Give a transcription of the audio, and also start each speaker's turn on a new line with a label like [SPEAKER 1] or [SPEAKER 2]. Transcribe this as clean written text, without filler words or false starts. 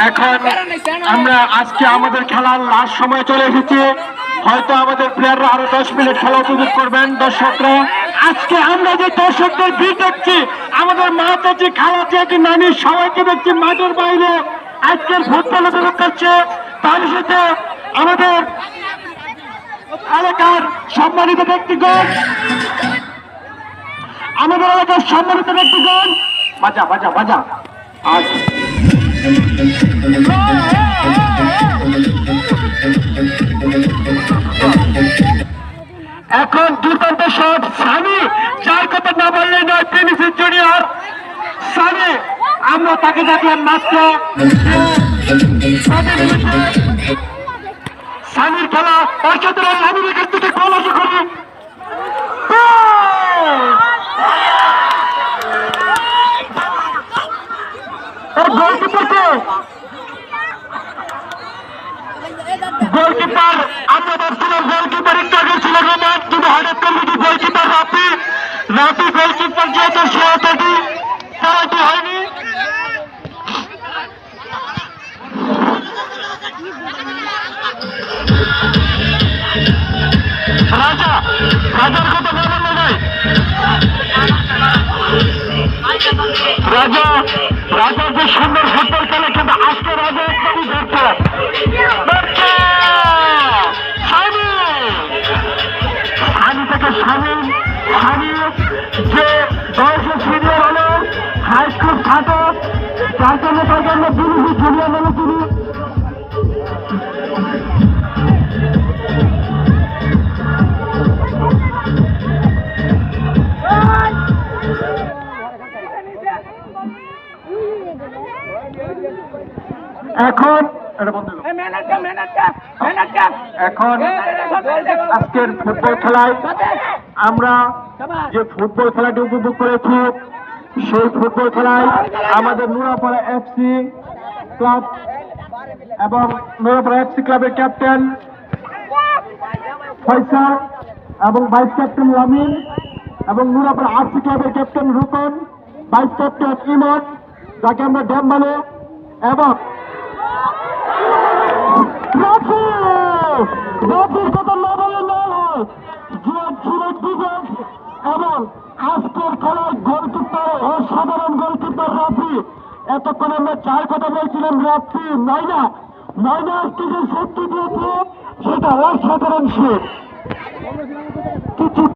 [SPEAKER 1] এখন আমরা আজকে আমাদের খেলার লাস্ট সময় চলে এসেছি। হয়তো আমাদের প্লেয়াররা আরো 10 মিনিট খেলা উপভোগ করবেন। দর্শকরা আজকে আমরা যে দর্শকদের ভিড় দেখছি, আমাদের মা চাচি, খালা চাচি, নানি সবাইকে দেখছি মাঠের বাইরে আজকের ফুটবল উপভোগ করছে। তার সাথে আমাদের এলাকার সম্মানিত ব্যক্তিগণ, আমাদের এলাকার সম্মানিত ব্যক্তিগণ বাজা বাজা বাজা আজ এখন দুর্দান্ত শট সানি, যার কথা না বললে নয়, টেনিসের জুনিয়র সানি। আমরা তাকে দেখলাম মাত্র সানির খেলা অসাধারণ। সানির কাছ থেকে গোল আশা করি। গোলকিপার আমরা ভাবছিলাম গোলকিপার একটু আগে ছিল রোমান, কিন্তু হঠাৎ করে দেখি গোলকিপার রাফি গোলকিপার যেহেতু সে থাকি খেলাটি হয়নি। রাজার কথা বলবো নাই। রাজা যে সুন্দর ফুটবল খেলে, কিন্তু আজকে রাজা একদমই ব্যর্থ। যে বয়সের সিনিয়র হলো হাই স্কুল ছাত্র, যার জন্য তাকে আমরা বিদেশি জুনিয়র নামে চিনি। এখন আজকের ফুটবল খেলায় আমরা যে ফুটবল খেলাটি উপভোগ করেছি, সেই ফুটবল খেলায় আমাদের নুরাপাড়া এফসি ক্লাব এবং নুরাপাড়া এফসি ক্লাবের ক্যাপ্টেন ফয়সাল এবং ভাইস ক্যাপ্টেন লামিন এবং নুরাপাড়া আরসি ক্লাবের ক্যাপ্টেন রূপন, ভাইস ক্যাপ্টেন ইমন, যাকে আমরা ড্যাম বলে, এবং এবং আজকের খেলায় গোলকিপার অসাধারণ গোলকিপার রাফি। এতক্ষণ আমরা 4 কথা বলছিলাম, রাফি ময়না আজকে যে শক্তি দিয়েছে সেটা অসাধারণ। সে কিছু